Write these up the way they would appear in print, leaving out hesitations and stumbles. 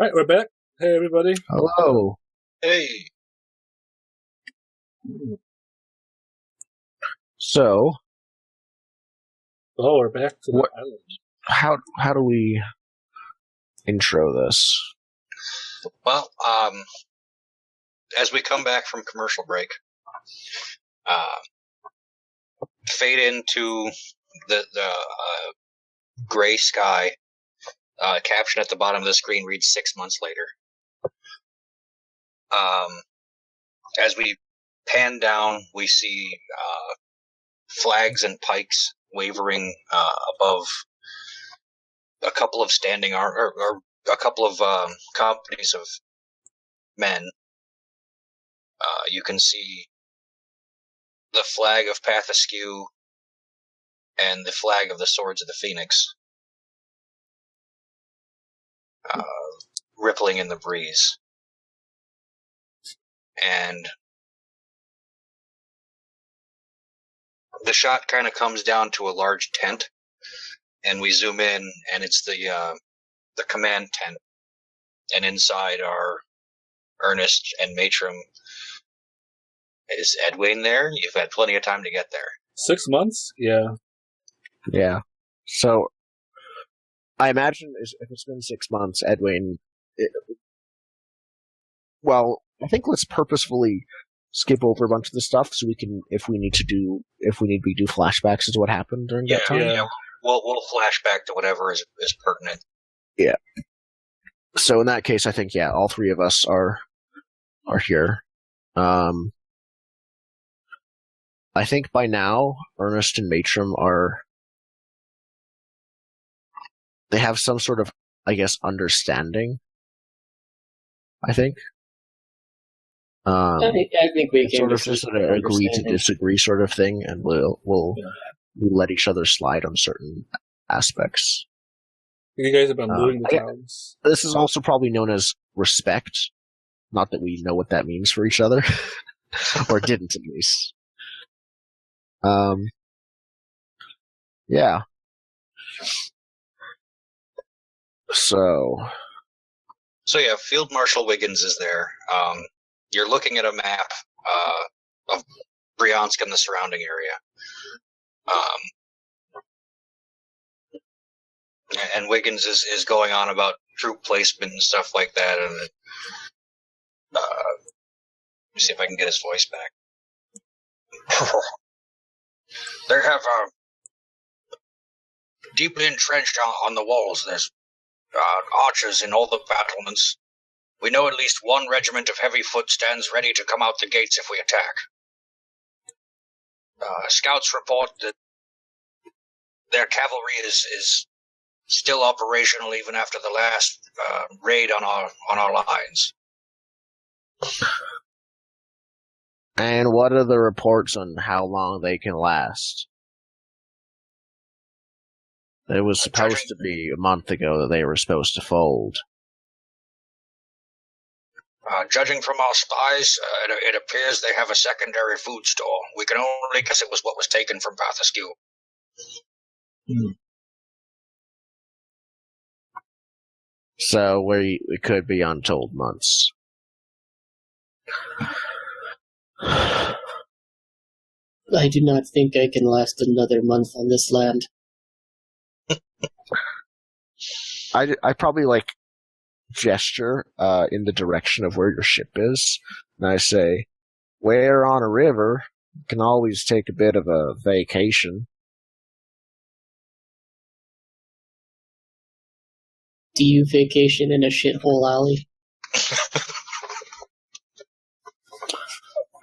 All right, we're back. Hey, everybody. Hello. Hey. So, We're back to the What- island. how do we intro this? Well, as we come back from commercial break, fade into the gray sky. Caption at the bottom of the screen reads 6 months later. As we pan down, we see flags and pikes wavering above a couple of standing or a couple of companies of men. You can see the flag of Pathaskew and the flag of the Swords of the Phoenix rippling in the breeze. And the shot kind of comes down to a large tent, and we zoom in, and it's the command tent. And inside are Ernest and Matrim. Is Edwin there? You've had plenty of time to get there. 6 months? Yeah. Yeah. So, I imagine if it's been 6 months, Edwin. I think let's purposefully skip over a bunch of the stuff so we can, if we need to do flashbacks as to what happened during that time. Yeah. We'll flash back to whatever is pertinent. Yeah. So in that case, I think all three of us are here. I think by now, Ernest and Matrim they have some sort of, I guess, understanding. I think. I think we can sort of just an agree to disagree sort of thing, and we'll let each other slide on certain aspects. You guys have been looting the towns. This is also probably known as respect. Not that we know what that means for each other, or didn't at least. Yeah. So yeah, Field Marshal Wiggins is there. You're looking at a map of Bryansk and the surrounding area. And Wiggins is going on about troop placement and stuff like that. And let me see if I can get his voice back. They have deeply entrenched on the walls. There's archers in all the battlements. We know at least one regiment of heavy foot stands ready to come out the gates if we attack. Scouts report that their cavalry is still operational even after the last raid on our lines. And what are the reports on how long they can last? It was supposed to be a month ago that they were supposed to fold. Judging from our spies, it appears they have a secondary food store. We can only guess it was what was taken from Pathaskew. So we could be untold months. I do not think I can last another month on this land. I probably gesture in the direction of where your ship is, and I say, "We're on a river. You can always take a bit of a vacation." Do you vacation in a shithole alley?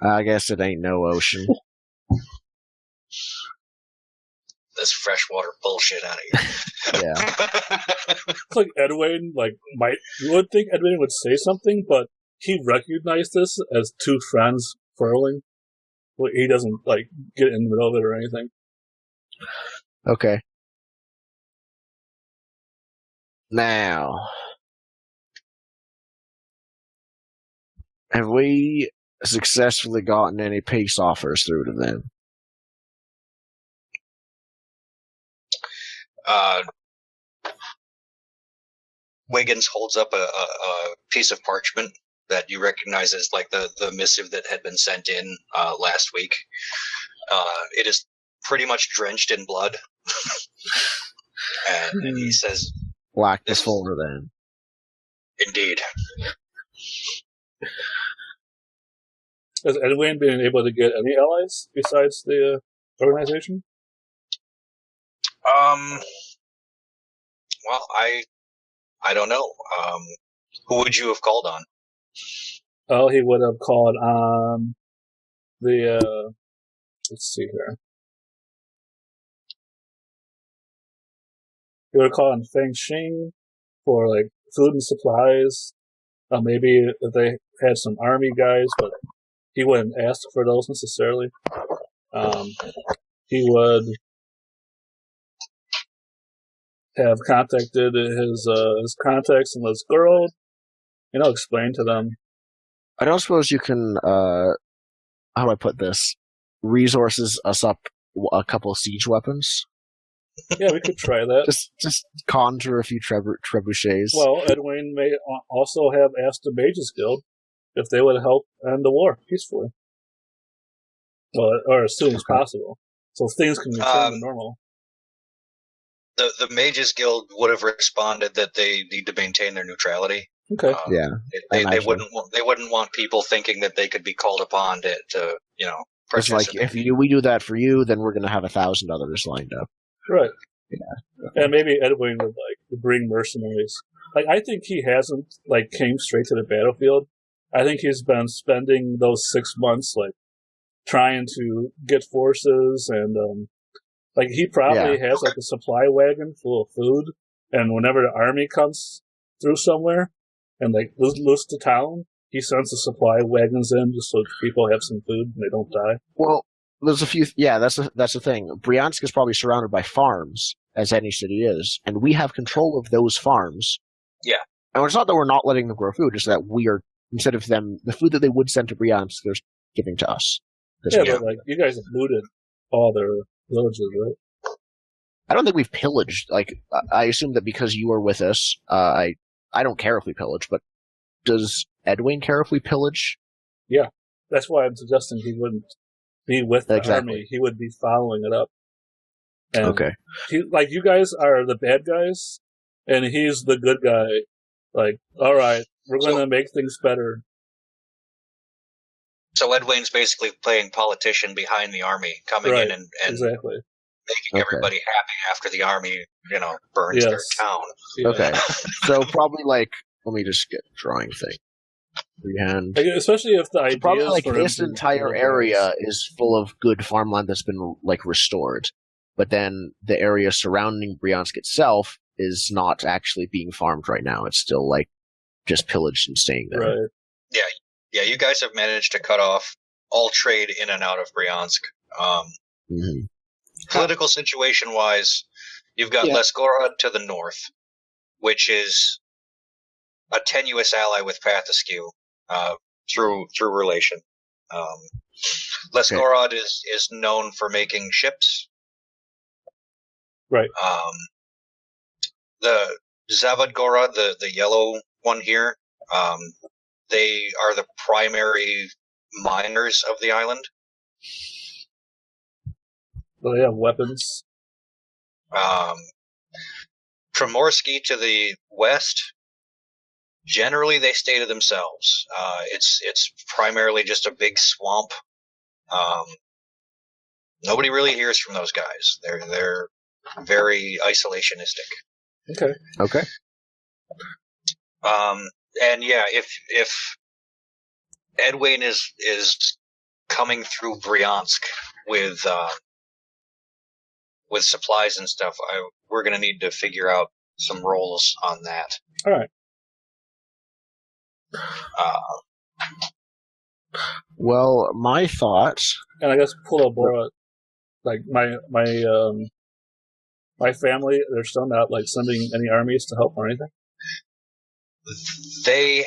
I guess it ain't no ocean. This freshwater bullshit out of here. Yeah. It's like Edwin, you would think Edwin would say something, but he recognized this as two friends quarreling. Well, he doesn't, get in the middle of it or anything. Okay. Now, have we successfully gotten any peace offers through to them? Wiggins holds up a piece of parchment that you recognize as like the missive that had been sent in last week. It is pretty much drenched in blood. And he says, Black before then. Indeed. Has Edwin been able to get any allies besides the organization? Well, I don't know. Who would you have called on? Oh, he would have called on the, let's see here. He would have called on Feng Xing for, like, food and supplies. Maybe if they had some army guys, but he wouldn't ask for those necessarily. He would have contacted his contacts in this girl, explain to them. I don't suppose you can, how do I put this? Resources us up a couple of siege weapons? Yeah, we could try that. Just conjure a few trebuchets. Well, Edwin may also have asked the Mages Guild if they would help end the war peacefully. Well, or as soon as possible. So things can return to normal. The Mages Guild would have responded that they need to maintain their neutrality. Okay. Yeah. They wouldn't want people thinking that they could be called upon to it's like, if we do that for you, then we're going to have 1,000 others lined up. Right. Yeah. And maybe Edwin would bring mercenaries. I think he hasn't came straight to the battlefield. I think he's been spending those 6 months trying to get forces, and he probably has a supply wagon full of food, and whenever the army comes through somewhere and lose the town, he sends the supply wagons in just so people have some food and they don't die. Well, there's a few. Yeah, that's the thing. Bryansk is probably surrounded by farms, as any city is, and we have control of those farms. Yeah. And it's not that we're not letting them grow food; it's that we are, instead of them, the food that they would send to Bryansk, they're giving to us. Yeah, but you guys have looted all their villages, right? I don't think we've pillaged. I assume that because you are with us, I don't care if we pillage, but does Edwin care if we pillage? Yeah, that's why I'm suggesting he wouldn't be with the army. He would be following it up. And okay. You guys are the bad guys, and he's the good guy. All right, we're going to make things better. So Edwin's basically playing politician behind the army, coming in and exactly. making everybody happy after the army, burns their town. Yeah. Okay. So probably let me just get a drawing thing. Freehand. Especially if the idea probably this entire area is full of good farmland that's been restored, but then the area surrounding Bryansk itself is not actually being farmed right now. It's still just pillaged and staying there. Right. Yeah. You guys have managed to cut off all trade in and out of Bryansk. Political situation-wise, you've got Lesgorod to the north, which is a tenuous ally with Pathaskew through relation. Lesgorod is known for making ships. Right. The Zavadgorod, the yellow one here, they are the primary miners of the island. Do they have weapons? Primorsky to the west, generally they stay to themselves. It's primarily just a big swamp. Nobody really hears from those guys. They're very isolationistic. Okay. And yeah, if Edwin is coming through Bryansk with supplies and stuff, we're going to need to figure out some roles on that. All right. Well, my thoughts, and I guess Pulabora, my family, they're still not sending any armies to help or anything. They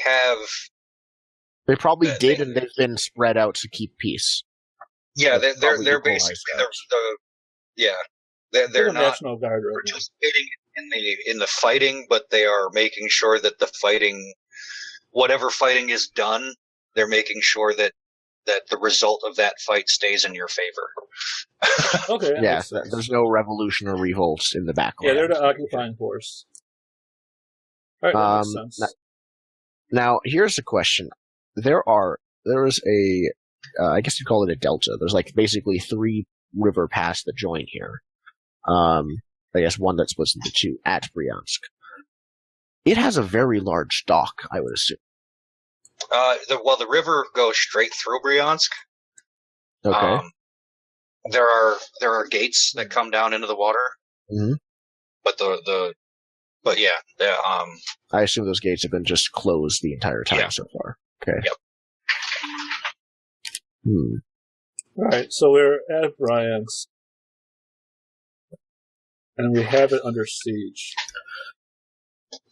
probably did, and they've been spread out to keep peace. Yeah, they're basically they're not National Guard right participating in the fighting, but they are making sure that the fighting, whatever fighting is done, they're making sure that the result of that fight stays in your favor. Okay. Yeah, there's no revolution or revolts in the background. Yeah, they're the occupying force. All right, that makes sense. Now, here's the question. There is a, I guess you'd call it a delta. There's like basically 3 river paths that join here. I guess one that splits into 2 at Bryansk. It has a very large dock, I would assume. The river goes straight through Bryansk. Okay. There are gates that come down into the water. Mm-hmm. But yeah, I assume those gates have been just closed the entire time so far. Okay. Yep. All right, so we're at Bryansk, and we have it under siege.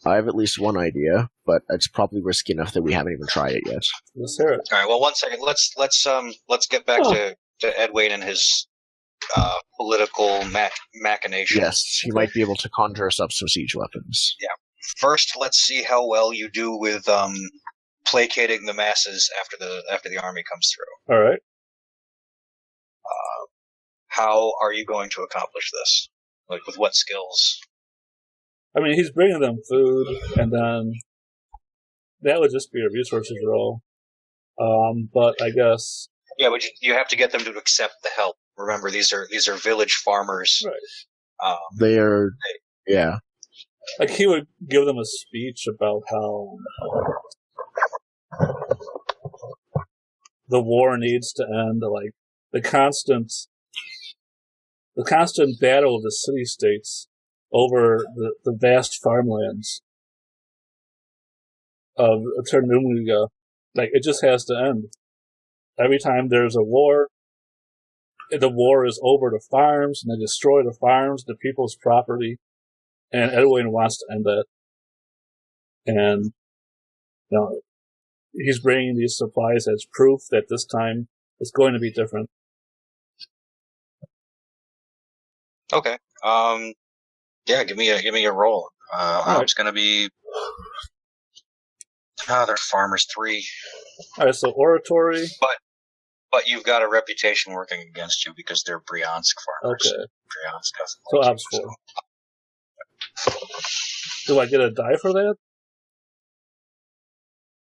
I have at least one idea, but it's probably risky enough that we haven't even tried it yet. Let's hear it. All right. Well, 1 second. Let's get back to Edwin and his political machinations. Yes, he might be able to conjure us up some siege weapons. Yeah. First, let's see how well you do with placating the masses after the army comes through. All right. How are you going to accomplish this? Like, with what skills? I mean, he's bringing them food, and then that would just be a resources roll. But I guess. Yeah, but you have to get them to accept the help. Remember, these are village farmers. Right. They are. Yeah. Like, he would give them a speech about how the war needs to end, like the constant battle of the city-states over the vast farmlands of Ternumliga. Like, it just has to end. Every time there's a war, the war is over the farms, and they destroy the farms, the people's property, and Edwin wants to end that. And, he's bringing these supplies as proof that this time it's going to be different. Okay. Yeah, give me a roll. It's going to be. They're farmers 3. All right, so oratory. But you've got a reputation working against you because they're Bryansk farmers. Okay. Bryansk doesn't. So Obs 4. Do I get a die for that?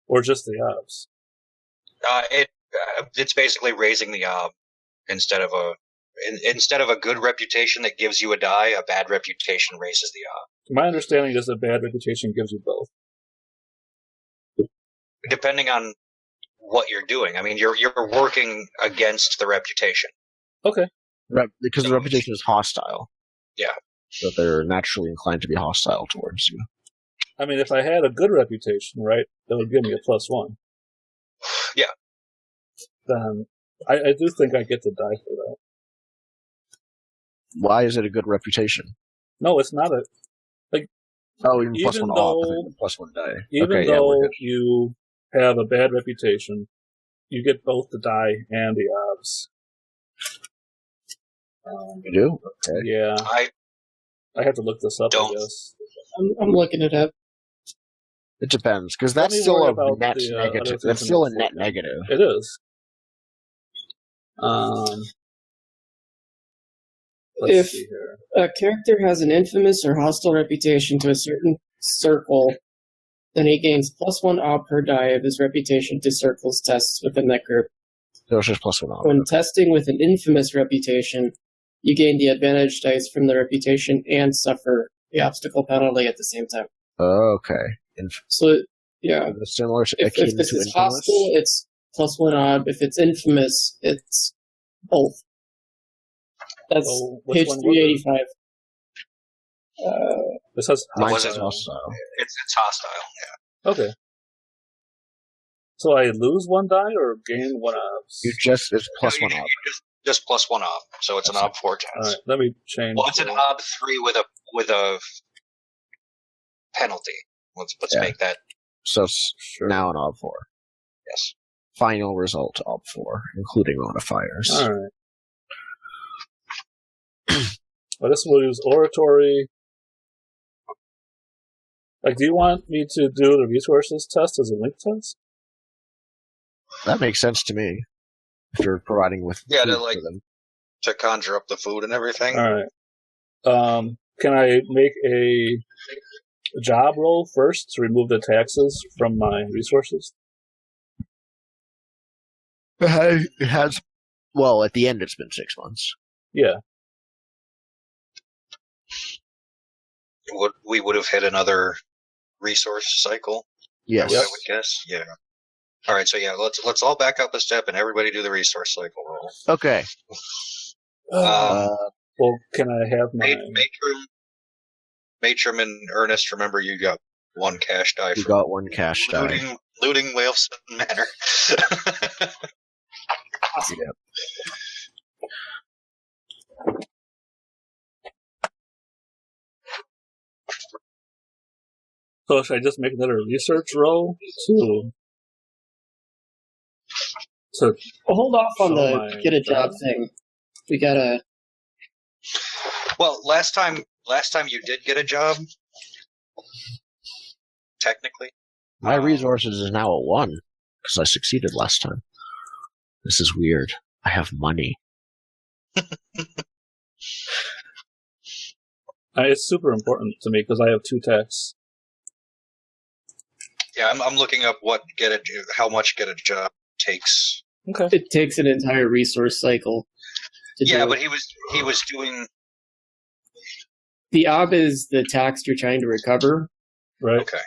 Or just the Obs? It's basically raising the Ob instead of a good reputation that gives you a die. A bad reputation raises the Ob. My understanding is a bad reputation gives you both. Depending on what you're doing. I mean, you're working against the reputation. Okay. Because the reputation is hostile. Yeah. So they're naturally inclined to be hostile towards you. I mean, if I had a good reputation, right, that would give me a +1. Yeah. Then I do think I get to die for that. Why is it a good reputation? No, it's not a... even +1 off and +1 die. Even though you have a bad reputation, you get both the die and the Obs. You do? Okay. Yeah. I have to look this up, I guess. I'm looking it up. It depends, because that's still a net negative. That's still a net negative. It is. Let's see here. A character has an infamous or hostile reputation to a certain circle, then he gains +1 ob per die of his reputation to circles tests within that group. So it's just +1 ob. When testing with an infamous reputation, you gain the advantage dice from the reputation and suffer the obstacle penalty at the same time. Okay. So, yeah. Similar to if this is hostile, it's +1 ob. If it's infamous, it's both. That's page 385. This has hostile. It's hostile, yeah. Okay. So I lose 1 die or gain 1 obs? It's +1 ob. Just +1 ob. So it's an ob 4 test. All right, let me change. Well, it's an ob 3 with a penalty. Let's make that. So now an ob 4. Yes. Final result ob 4, including modifiers. All right. Well, this will use oratory. Like, do you want me to do the resources test as a link test? That makes sense to me. If you're providing with Yeah, food to for them. to conjure up the food and everything. All right. Can I make a job roll first to remove the taxes from my resources? It has. Well, at the end, it's been 6 months. Yeah. We would have hit another resource cycle. Yes. I would guess. Yeah. All right. So yeah, let's all back up a step and everybody do the resource cycle roll. Okay. Well, can I have my... Matrim and Ernest, remember you got one cash die You for got one cash die. looting Whaleston Manor. Yeah. So should I just make another research roll to Well, hold off on show the my get a job thing. We gotta. Well, last time you did get a job. Technically, My resources is now at 1 because I succeeded last time. This is weird. I have money. It's super important to me because I have 2 techs. yeah, I'm looking up how much get a job takes. Okay. It takes an entire resource cycle. To Yeah, do but it. he was doing The ob is the tax you're trying to recover, Right. okay.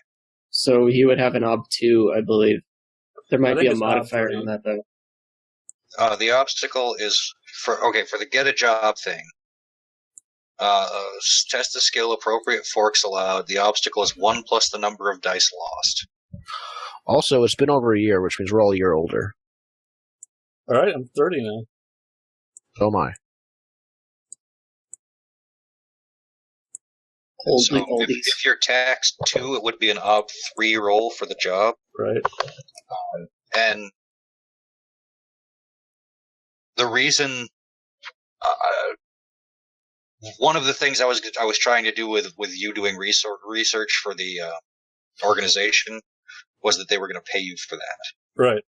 so he would have an ob 2, I believe. There I might think be a it's ob modifier 3. on that though. The obstacle is for the get a job thing. Test the skill, appropriate forks allowed. The obstacle is 1 plus the number of dice lost. Also, it's been over a year, which means we're all a year older. All right, I'm 30 now. So am I. So if you're taxed 2, it would be an ob 3 roll for the job. Right. And the reason, one of the things I was trying to do with you doing research for the organization was that they were going to pay you for that. Right.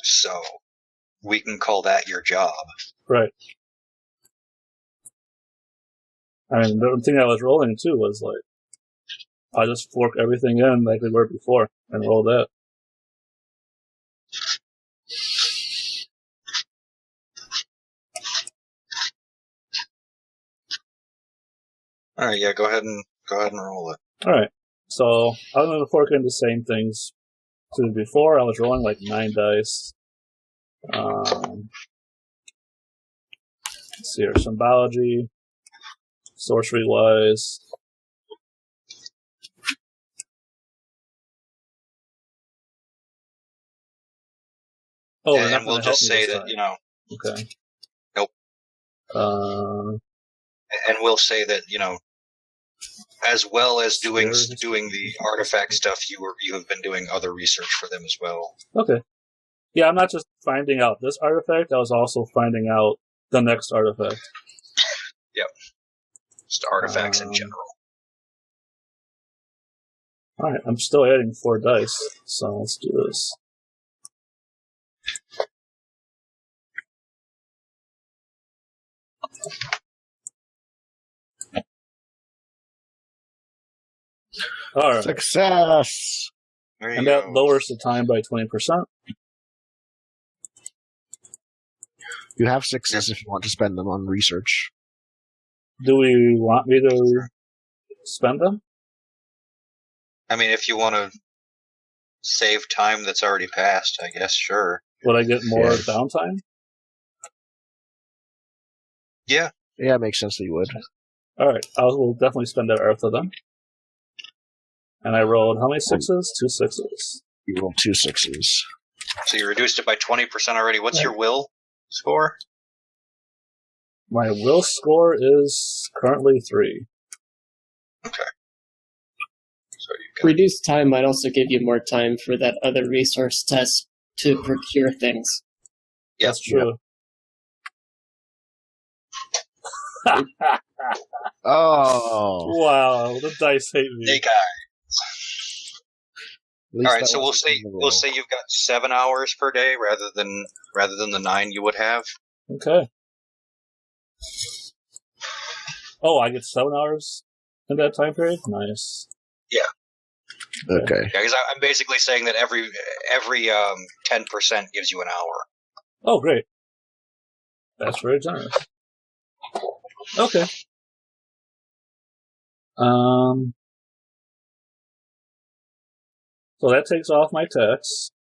So we can call that your job. Right. I mean, the thing I was rolling too was like, I just fork everything in like we were before and roll that. All right, yeah, go ahead and roll it. All right. So I'm going to fork in the same things to before. I was rolling like 9 dice. Let's see here. Symbology, sorcery wise. Oh, and we'll just say that, Okay. Nope. And we'll say that, as well as doing the artifact stuff, you have been doing other research for them as well. Okay. Yeah, I'm not just finding out this artifact, I was also finding out the next artifact. Yep. Just artifacts in general. Alright, I'm still adding 4 dice, so let's do this. Alright, Success! There you and go. that lowers the time by 20%. You have success if you want to spend them on research. Do we want me to spend them? I mean, if you want to save time that's already passed, I guess, sure. Would I get more Yes. downtime? Yeah. Yeah, it makes sense that you would. Alright, I will definitely spend that Eartha then. And I rolled how many 6s? 2 6s. You roll 2 6s. So you reduced it by 20% already. What's your will score? My will score is currently 3. Okay. So you got Reduced time might also give you more time for that other resource test to procure things. Yep. That's true. Oh. Wow, the dice hate me. Snake eye. At least All right, that so wasn't we'll say you've got 7 hours per day rather than the 9 you would have. Okay. Oh, I get 7 hours in that time period? Nice. Okay. Yeah, because I'm basically saying that every 10% gives you an hour. Oh, great. That's very generous. Okay. So that takes off my tax.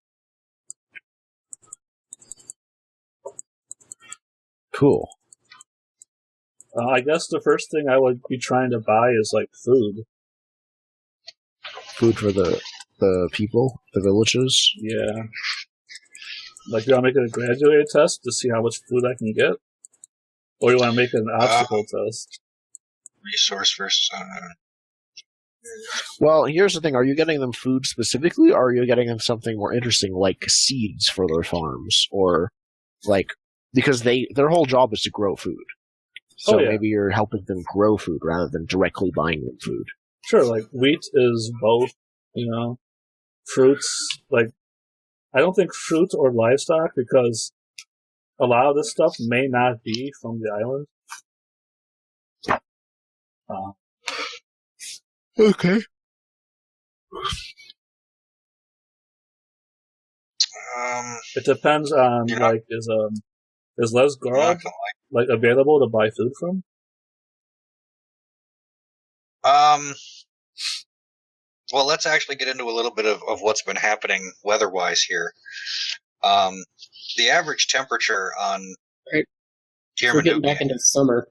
Cool. I guess the first thing I would be trying to buy is like food. Food for the people, the villages. Yeah. Like, do I make it a graduated test to see how much food I can get? Or do you want to make it an obstacle test? Resource versus. Well, here's the thing: are you getting them food specifically, or are you getting them something more interesting, like seeds for their farms, or like because their whole job is to grow food? So maybe you're helping them grow food rather than directly buying them food. Sure, like wheat is both, fruits, like, I don't think fruit or livestock, because a lot of this stuff may not be from the island. Okay. It depends on, is Lesgard, available to buy food from? Well, let's actually get into a little bit of what's been happening weather-wise here. The average temperature on We're getting back into summer.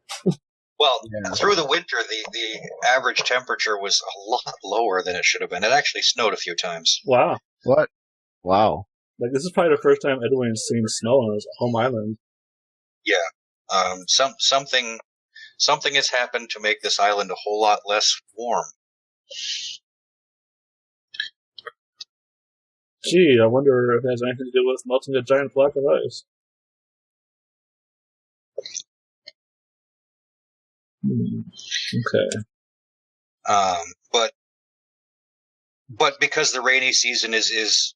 Well, through the winter, the average temperature was a lot lower than it should have been. It actually snowed a few times. Wow. What? Wow. Like, this is probably the first time Edwin's seen snow on his home island. Yeah. Something has happened to make this island a whole lot less warm. Gee, I wonder if it has anything to do with melting a giant block of ice. Okay. But because the rainy season is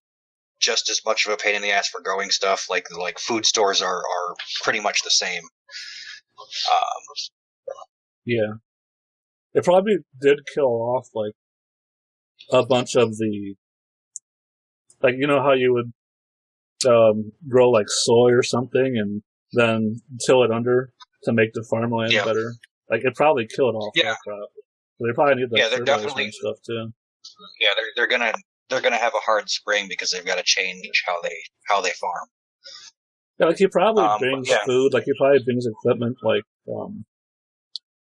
just as much of a pain in the ass for growing stuff, like food stores are pretty much the same. Yeah. It probably did kill off, like, a bunch of the, like, you know how you would grow, like, soy or something and then till it under to make the farmland better? Like, it probably killed off that crop. They probably need the fertilizer and stuff, too. Yeah, they're gonna have a hard spring because they've got to change how they farm. Yeah, like, he probably brings food, like, he probably brings equipment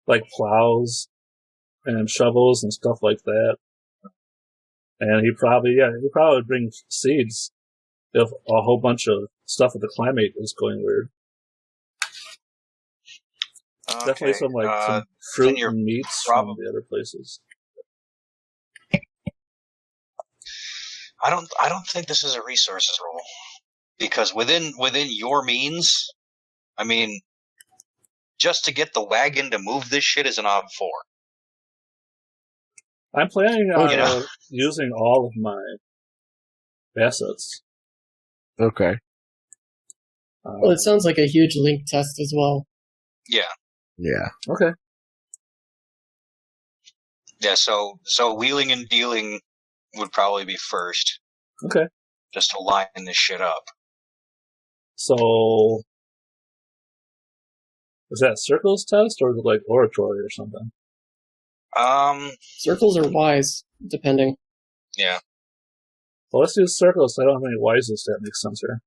like plows and shovels and stuff like that. And he probably brings seeds if a whole bunch of stuff with the climate is going weird. Okay. Definitely some fruit and meats from the other places. I don't think this is a resources roll, because within your means, I mean, just to get the wagon to move this shit is an odd 4. I'm planning on using all of my assets. Okay. Well, it sounds like a huge link test as well. Yeah. Yeah. Okay. Yeah, so wheeling and dealing would probably be first. Okay. Just to line this shit up. So, is that circles test or is it like oratory or something? Circles or wise, depending. Yeah. Well, let's do circles. I don't have any wises. That makes sense here.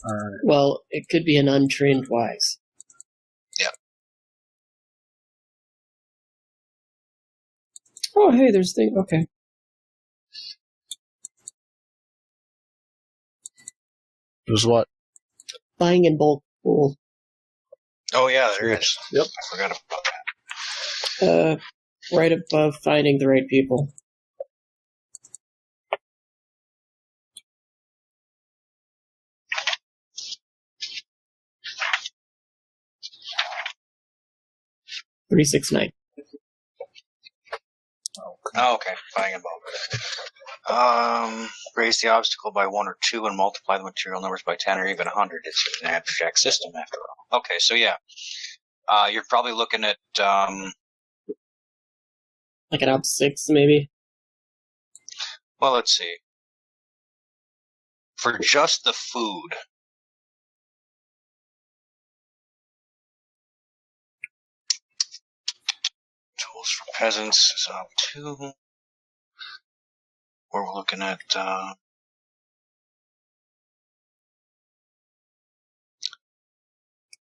Alright. Well, it could be an untrained wise. Yeah. Oh, hey, there's the... Okay. There's what? Buying in bulk pool. Oh, yeah, there is. Yep. I forgot about that. Right above finding the right people. 369. Oh, okay. Finding a boat. Raise the obstacle by 1 or 2 and multiply the material numbers by 10 or even 100. It's an abstract system after all. Okay, so yeah. You're probably looking at, Like an op 6, maybe? well, let's see. For just the food, tools for peasants is op 2. We're looking at,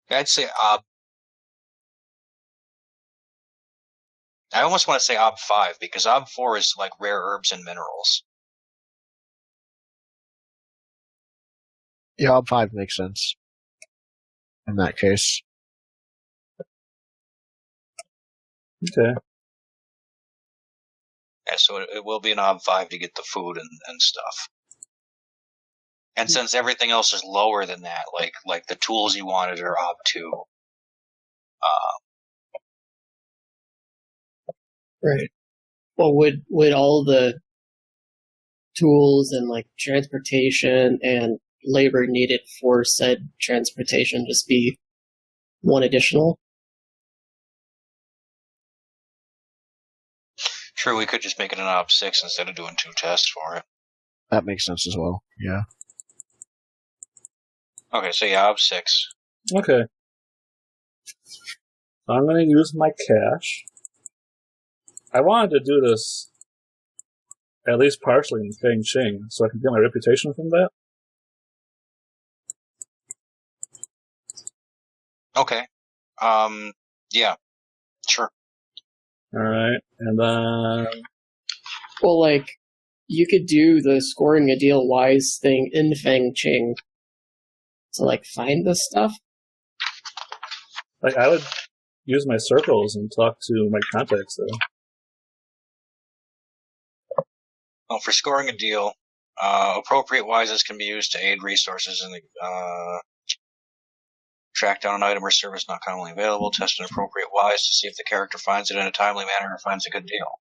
I'd say I almost want to say ob 5, because ob 4 is like rare herbs and minerals. Yeah, ob 5 makes sense. In that case. Okay. Yeah, so it will be an ob 5 to get the food and stuff. And since everything else is lower than that, like the tools you wanted are ob 2. Right. Well, would all the tools and like transportation and labor needed for said transportation just be 1 additional? Sure, we could just make it an ob 6 instead of doing 2 tests for it. That makes sense as well. Yeah. Okay, so yeah, ob 6. Okay. I'm going to use my cash. I wanted to do this at least partially in Feng Qing, so I can get my reputation from that. Okay. Yeah. Sure. Alright, and then... Well, like, you could do the scoring a deal wise thing in Feng Qing to, like, find this stuff. Like, I would use my circles and talk to my contacts there. Well, for scoring a deal, appropriate wises can be used to aid resources in the track down an item or service not commonly available. Test an appropriate wise to see if the character finds it in a timely manner or finds a good deal.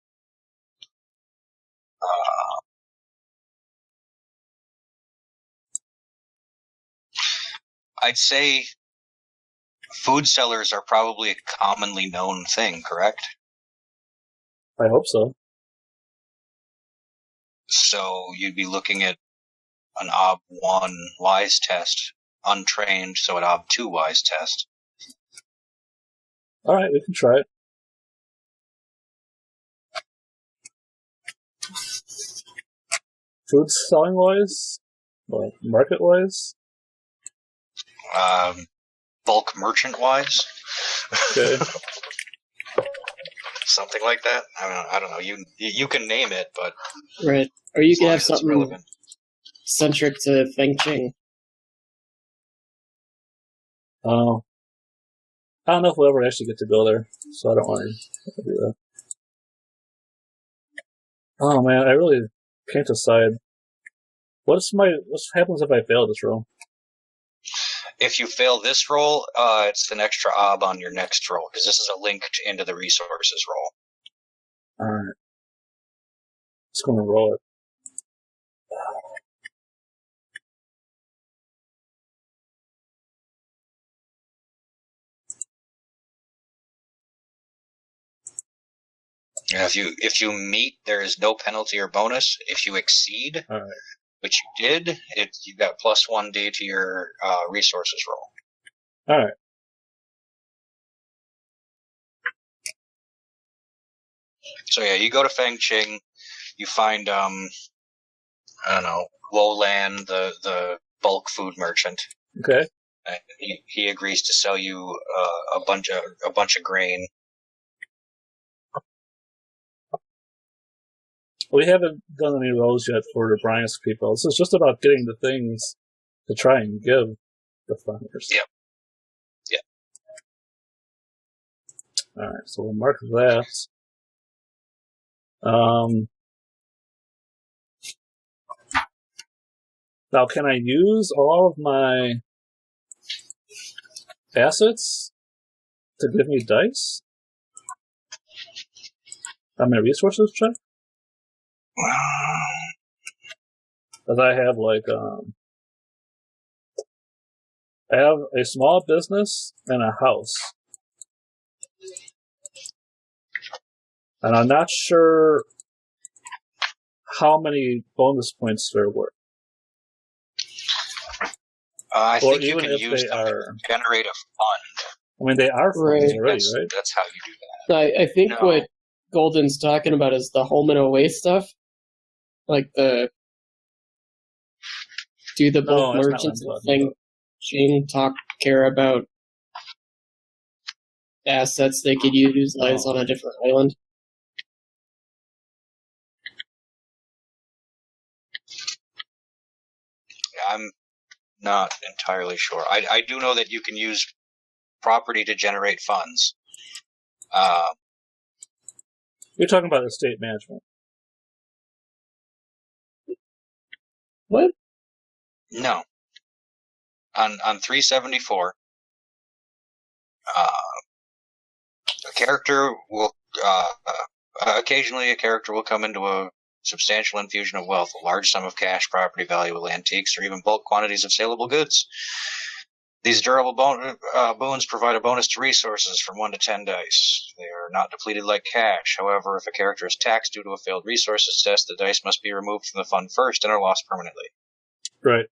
I'd say food sellers are probably a commonly known thing, correct? I hope so. So you'd be looking at an ob 1 wise test, untrained, so an ob 2 wise test. Alright, we can try it. Food selling wise? Like, market wise? Bulk merchant wise. Okay. Something like that. I don't know. You can name it, but Right. Or you as could long have as it's something relevant. centric to Feng Qing. Oh. I don't know if we'll ever actually get to go there, so I don't want to do that. Oh man, I really can't decide. What happens if I fail this roll? If you fail this roll, it's an extra ob on your next roll, because this is a link into the resources roll. Alright. Just gonna roll it. And if you meet, there is no penalty or bonus. If you exceed, Alright. which you did, you got plus 1d to your resources roll. Alright. So yeah, you go to Feng Qing, you find I don't know, Wolan, the bulk food merchant. Okay. And he agrees to sell you a bunch of grain. We haven't done any rolls yet for the Bryant's people. This is just about getting the things to try and give the farmers. Yep. Yep. Alright, so we'll mark that. Now, can I use all of my assets to give me dice? On my resources check? Because I have I have a small business and a house. And I'm not sure how many bonus points there were. I Or think you even can if use they them are. to generate a fund. I mean, they are funds Right. already, That's, right? that's how you do that. I think No. what Golden's talking about is the home and away stuff. Like the do the No, bulk that's not what merchants I'm and talking thing care about assets they could use Oh. on a different island. I'm not entirely sure. I do know that you can use property to generate funds. You're talking about estate management. What? No. On 374, a character will occasionally a character will come into a substantial infusion of wealth, a large sum of cash, property, valuable antiques, or even bulk quantities of saleable goods. These durable boons provide a bonus to resources from 1 to 10 dice. They are not depleted like cash. However, if a character is taxed due to a failed resources test, the dice must be removed from the fund first and are lost permanently. Right.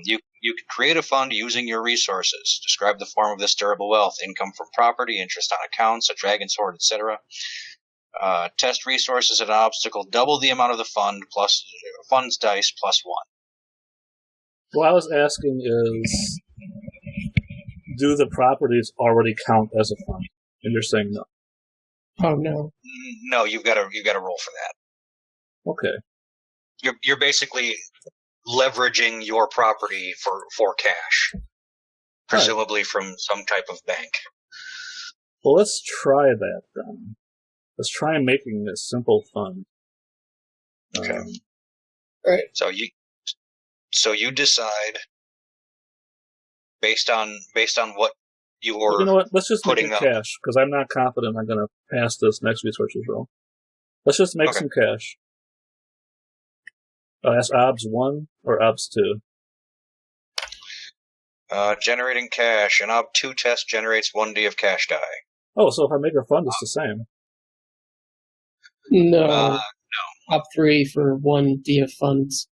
You can create a fund using your resources. Describe the form of this durable wealth: income from property, interest on accounts, a dragon sword, etc. Test resources at an obstacle. Double the amount of the fund plus funds dice plus 1. What I was asking is, do the properties already count as a fund? And you're saying no. Oh no. No, you've got to roll for that. Okay. You're basically leveraging your property for cash, presumably from some type of bank. Well, let's try that then. Let's try making this simple fund. Okay. Right. So you decide based on what you're Well, you know what? Let's just make putting it up. cash, because I'm not confident I'm going to pass this next resources roll. Let's just make Okay. some cash. That's OBS 1 or OBS 2? Generating cash. An OB2 test generates 1d of cash die. Oh, so if I make a fund, it's the same. No. Up 3 for 1D of funds.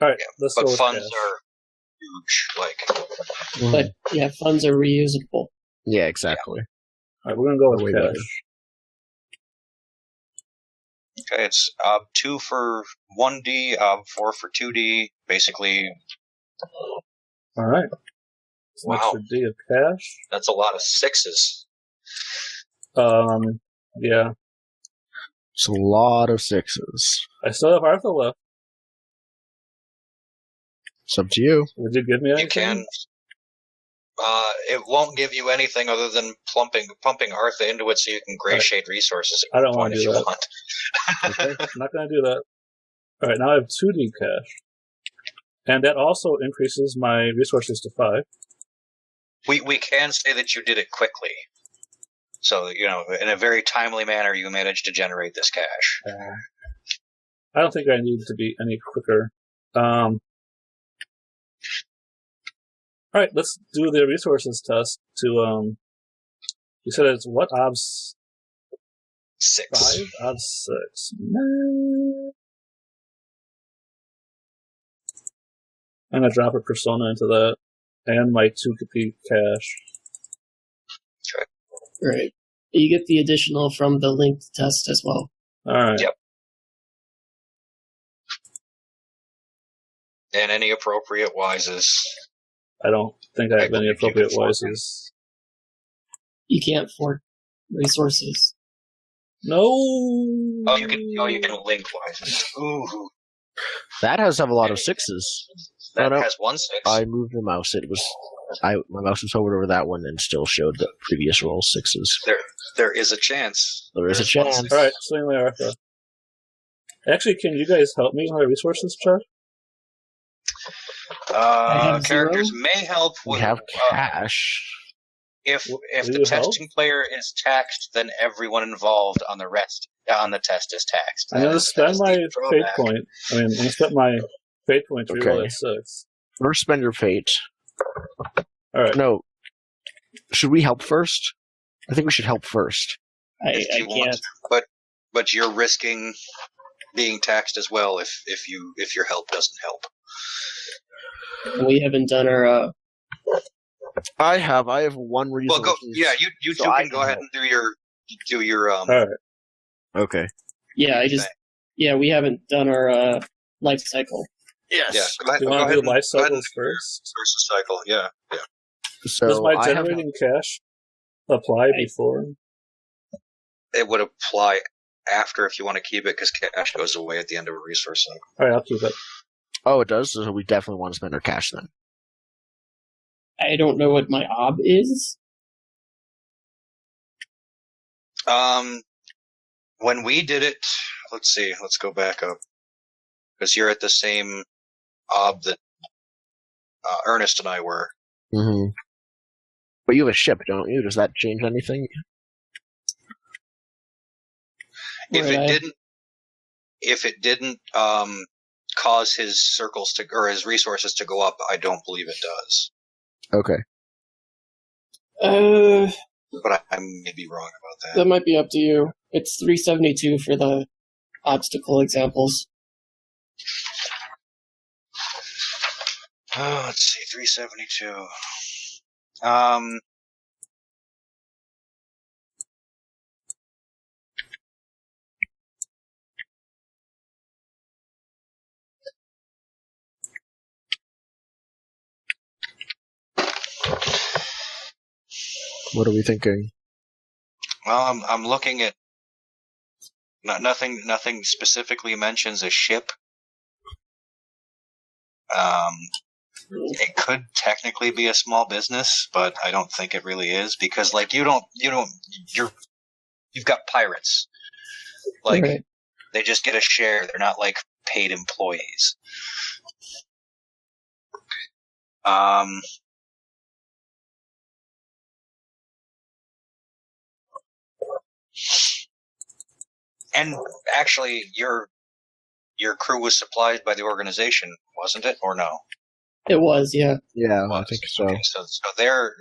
All right, Yeah, let's but go with funds cash. are huge. Like, But yeah, funds are reusable. Yeah, exactly. All right, we're going to go with Way cash. better. okay, it's OB2 for 1d, OB4 for 2d. Basically, All right. It's an Wow. extra D of cash. that's a lot of 6s. Yeah. It's a lot of 6s. I still have Arthur left. It's up to you. Would you give me anything? You can. It won't give you anything other than pumping Artha into it so you can gray shade resources at I don't one wanna point if do you that. want. Okay, I'm not going to do that. All right, now I have 2D cash. And that also increases my resources to 5. We can say that you did it quickly. So, in a very timely manner, you managed to generate this cash. I don't think I need to be any quicker. All right, let's do the resources test to, you said it's what? OBS 6. 5? OBS 6. No. I'm going to drop a persona into that, and my 2p cash. Right. You get the additional from the linked test as well. Alright. Yep. And any appropriate wises. I don't think I have any believe you appropriate can fork voices. You can't fork resources. No! Oh, you can link wises. Ooh. That has to have a lot of 6s. That no. has 1 6. I moved the mouse. My mouse was hovered over that one and still showed the previous roll 6s. There is a chance. There is a There's 1 chance. 6. Alright, swing my Arthur. Actually, can you guys help me with my resources chart? I have Characters 0. may help We with. have cash. If Will the you help? testing player is taxed, then everyone involved on the test is taxed. I'm gonna spend my fate drawback. point. I'm gonna spend my fate point to reroll Okay. at 6. First, spend your fate. All right. No. Should we help first? I think we should help first. I If you want can't. to, but you're risking being taxed as well if your help doesn't help. We haven't done our. I have one reason. Well, you So two I can go can ahead and do your All right. Okay. Yeah, Okay. we haven't done our life cycle. Yes. Yeah, go ahead. You Go want to ahead do and- life go ahead and cycles do your first? source cycle. Yeah. So Does my I have generating cash apply before? It would apply after if you want to keep it because cash goes away at the end of a resource cycle. All right, I'll keep it. Oh, it does. So we definitely want to spend our cash then. I don't know what my ob is. When we did it, let's see. Let's go back up because you're at the same ob that Ernest and I were. Mm-hmm. But you have a ship, don't you? Does that change anything? If it didn't cause his circles or his resources to go up, I don't believe it does. Okay. But I may be wrong about that. That might be up to you. It's 372 for the obstacle examples. Oh, let's see, 372. What are we thinking? Well, I'm looking at nothing specifically mentions a ship. It could technically be a small business, but I don't think it really is because like you've got pirates. Like Right. they just get a share. They're not like paid employees. And actually, your crew was supplied by the organization, wasn't it, or no? It was, yeah. Yeah, I Was. think so. Okay, so they're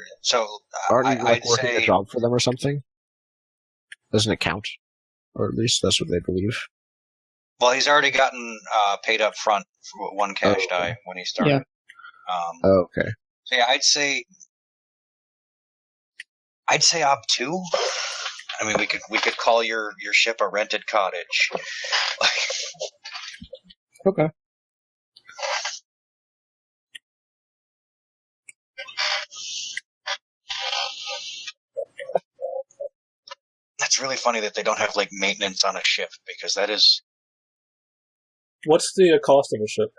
Aren't you like I'd working say a job for them or something? Doesn't it count? Or at least that's what they believe. well, he's already gotten paid up front for one cash Oh, die when he started. Yeah. Oh, okay. So yeah, I'd say op 2. I mean, we could call your ship a rented cottage. Okay. That's really funny that they don't have like maintenance on a ship because that is What's the cost of a ship?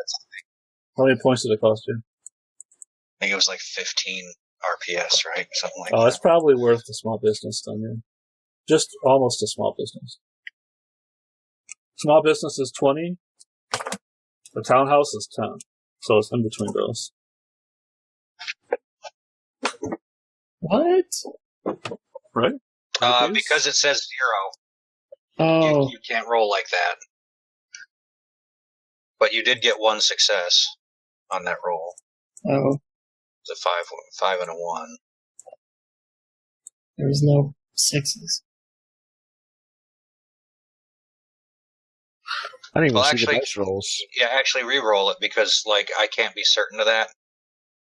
How many points did it cost you? I think it was like 15 RPS, right? Something like Oh, that. that's probably worth the small business then, yeah. Just almost a small business. Small business is 20. The townhouse is 10. So it's in between those. What? Right? Because it says 0, Oh, you can't roll like that. But you did get one success on that roll. oh. It's a 5 and a 1. There was no 6s. I didn't even Well, see actually- the dice rolls. Yeah, actually re-roll it because like I can't be certain of that.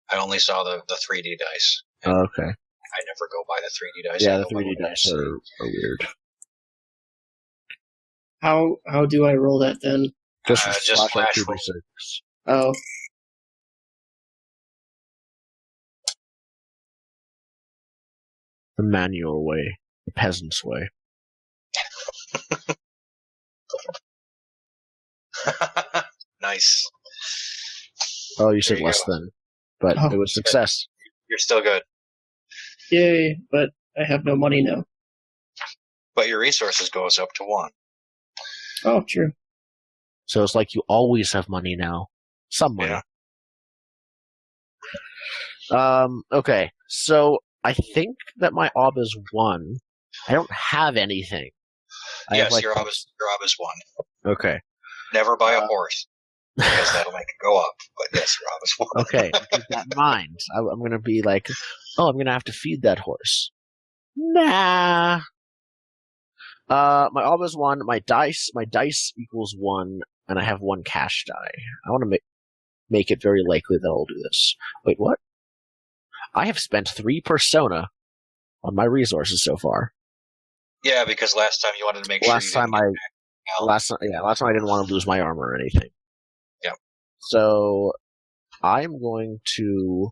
I only saw the 3D dice. Oh, okay. I never go by the 3D dice. Yeah, I the go by 3D what I dice see. are weird. How do I roll that then? Just Just flash flash roll. 2d6. Oh, The manual way. The peasant's way. Nice. Oh, you said There you less go. than. But Oh. it was success. You're still good, yay! But I have no money now. but your resources goes up to 1. Oh, true. So it's like you always have money now. Some money. Yeah. Okay. So I think that my ob is 1. I don't have anything. Yes, your ob is 1. Okay. Never buy a horse, because that'll make it go up. But yes, your ob is 1. Okay, keep that in mind. I'm going to be like, oh, I'm going to have to feed that horse. Nah. My ob is 1. My dice equals 1, and I have 1 cash die. I want to make it very likely that I'll do this. Wait, what? I have spent 3 persona on my resources so far. Yeah, because last time you wanted to make last sure time I didn't want to lose my armor or anything. Yeah. So I'm going to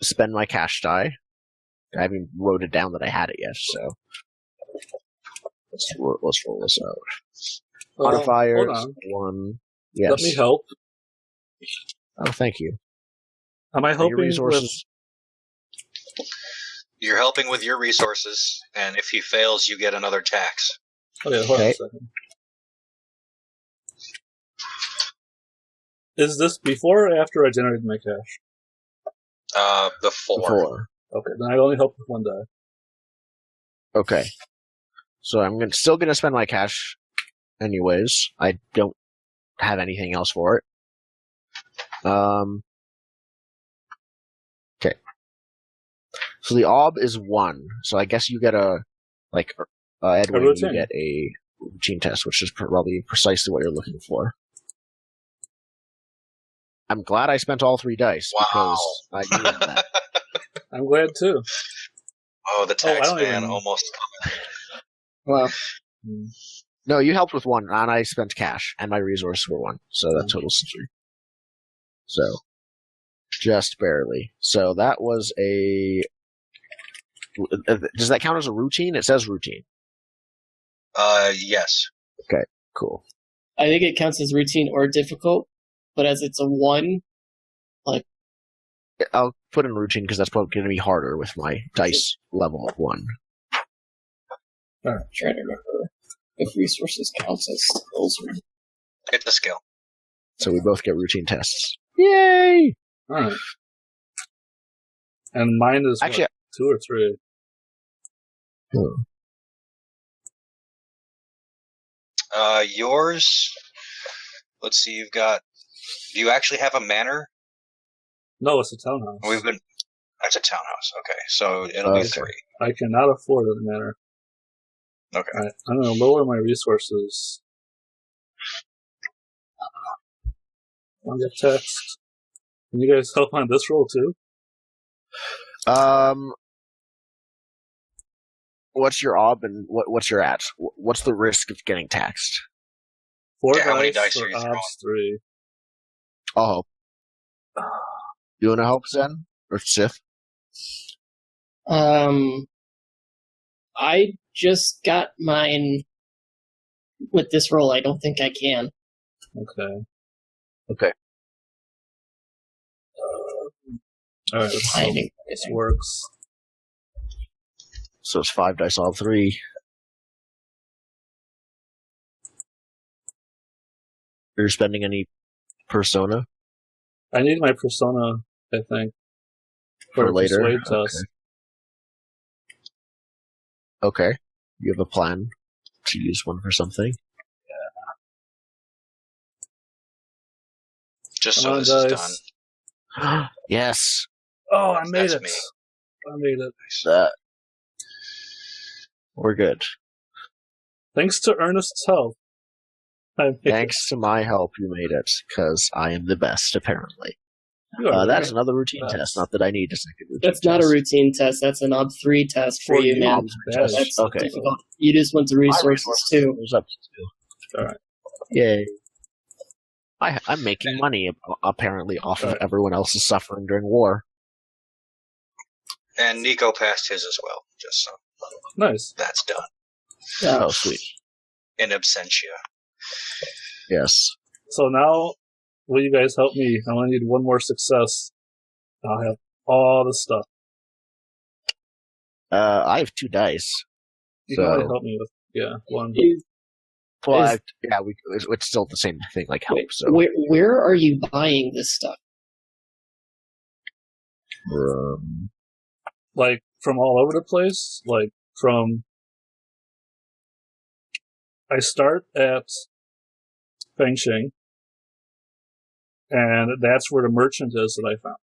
spend my cash die. I haven't wrote it down that I had it yet, so let's roll this out. Modifiers, hold on. 1. Yes. Let me help. Oh, thank you. Am I helping your resources? You're helping with your resources, and if he fails, you get another tax. Okay, hold on a second. Is this before or after I generated my cash? Before. Okay, then I only help with 1 die. Okay. So I'm still going to spend my cash anyways. I don't have anything else for it. Okay. So the ob is 1. So I guess you get Edwin, you get a routine test, which is probably precisely what you're looking for. I'm glad I spent all 3 dice because I needed that. I'm glad too. Oh, the tax man almost. Wow. No, you helped with 1, and I spent cash, and my resources were 1, so that totals 3. So, just barely. So that was a... Does that count as a routine? It says routine. Yes. Okay, cool. I think it counts as routine or difficult, but as it's a 1, I'll put in routine because that's probably going to be harder with my dice level of 1. I'm trying to remember if resources counts as skills or... It's a skill. So we both get routine tests. Yay! Alright. And mine is actually 2 or 3. Yours. Let's see. Do you actually have a manor? No, it's a townhouse. That's a townhouse. Okay, so it'll be 3. I cannot afford a manor. Okay. Right, I'm going to lower my resources. I'll get text. Can you guys help on this roll too? What's your ob and what's your at? What's the risk of getting taxed? 4 how many dice dice or are you throwing? odds 3. I'll help. You want to help, Zen? Or Sith? I just got mine with this roll. I don't think I can. Okay. Alright, this works. So it's 5 dice, all 3. You're spending any persona? I need my persona, I think. For later? Persuade test. Okay. You have a plan to use one for something? Yeah. Just so this is done. Yes. Oh, I made That's it. me. I made it. We're good. Thanks to Ernest's help. Thanks to my help, you made it, because I am the best, apparently. That's another routine test, not that I need a second routine That's not a routine test, that's an ob 3 test for you, man. That's okay. difficult. You just went to resources, too. Up to 2. Alright. Yay. I'm making money, apparently, off of everyone else's suffering during war. And Nico passed his as well, just so. Nice. That's done. Oh, sweet. In absentia. Yes. So now, will you guys help me? I only need 1 more success. I'll have all the stuff. I have 2 dice. You can only help me with, 1. Well, it's still the same thing, like help. So where are you buying this stuff? Like from all over the place. Like I start at Fengxing, and that's where the merchant is that I found.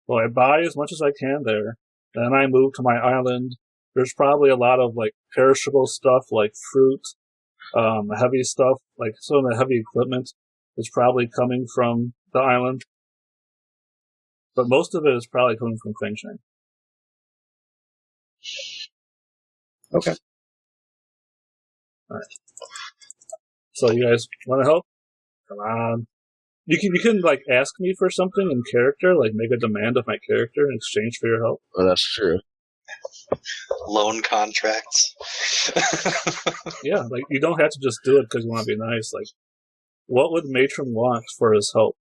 So I buy as much as I can there. Then I move to my island. There's probably a lot of like perishable stuff, like fruit, heavy stuff, like some of the heavy equipment is probably coming from the island. But most of it is probably coming from Fengxing. Okay. All right. So you guys want to help? Come on. You can like ask me for something in character, like make a demand of my character in exchange for your help. Oh, that's true. Loan contracts. Yeah, like you don't have to just do it because you want to be nice. Like, what would Matron want for his help?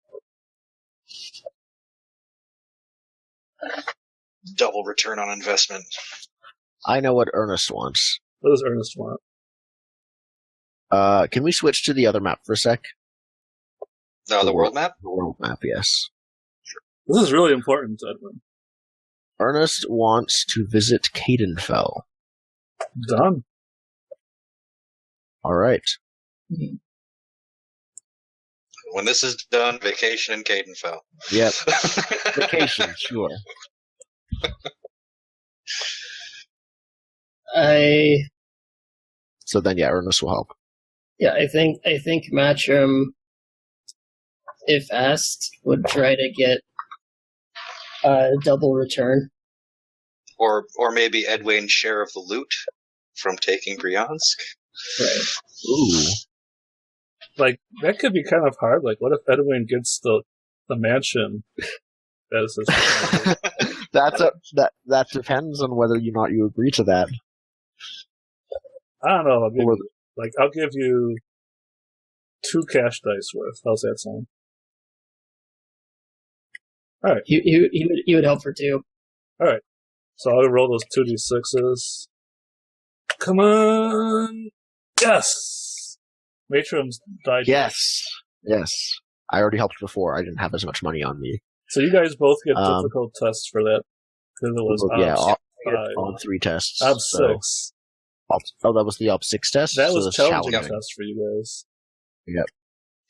Double return on investment. I know what Ernest wants. What does Ernest want? Can we switch to the other map for a sec? No, the world map? The world map, yes. This is really important, Edwin. Ernest wants to visit Cadenfell. Done. All right. When this is done, vacation in Cadenfell. Yep. Vacation, sure. So then, yeah, Ernest will help. Yeah, I think Matchroom, if asked, would try to get a double return. Or maybe Edwin's share of the loot from taking Bryansk. Right. Ooh. Like, that could be kind of hard. Like, what if Edwin gets the mansion as his That depends on whether or not you agree to that. I don't know. I'll give you 2 cash dice worth. How's that sound? All right. He would help for 2. All right. So I'll roll those 2d6s. Come on! Yes! Matron's died. Yes. I already helped before. I didn't have as much money on me. So you guys both get difficult tests for that. Because it was on 3 tests. Ob 6. That was the Ob 6 test? That so was challenging test for you guys. Yep.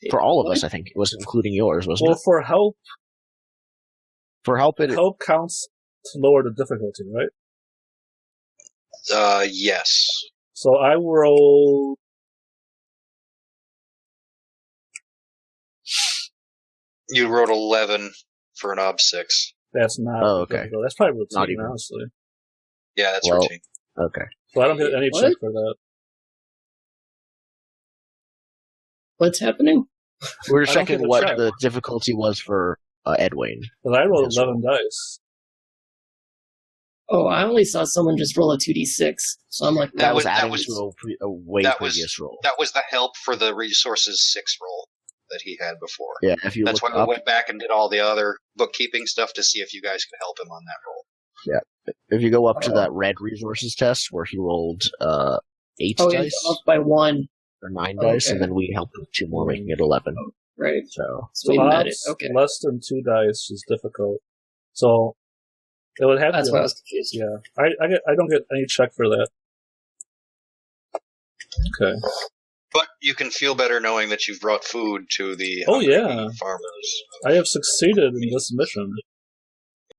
For all of us, I think. It was including yours, wasn't Well, it? for help, For help, help counts to lower the difficulty, right? Yes. So I rolled... You rolled 11 for an Ob 6. That's not... Oh, okay. difficult. That's probably Not routine, even. honestly. Yeah, that's Well, routine. Okay. So I don't get any What? check for that. What's happening? We were I don't checking get a what check. the difficulty was for Edwin. But I rolled Yes. 11 dice. Oh, I only saw someone just roll a 2d6, so I'm like, That was that adding was- to a way that was- previous roll. That was the help for the resources 6 roll that he had before. Yeah, if you That's look why we up, went back and did all the other bookkeeping stuff to see if you guys could help him on that roll. if you go up to that red resources test where he rolled 8 oh, dice he's off by 1. or 9 dice, Okay. and then we helped with 2 more, making it 11. Right. So So we met it. Ops Okay. less than 2 dice is difficult. So it would have That's to... why I was confused. Yeah. I don't get any check for that. Okay. But you can feel better knowing that you've brought food to the Oh, hungry yeah. farmers. I have succeeded in this mission.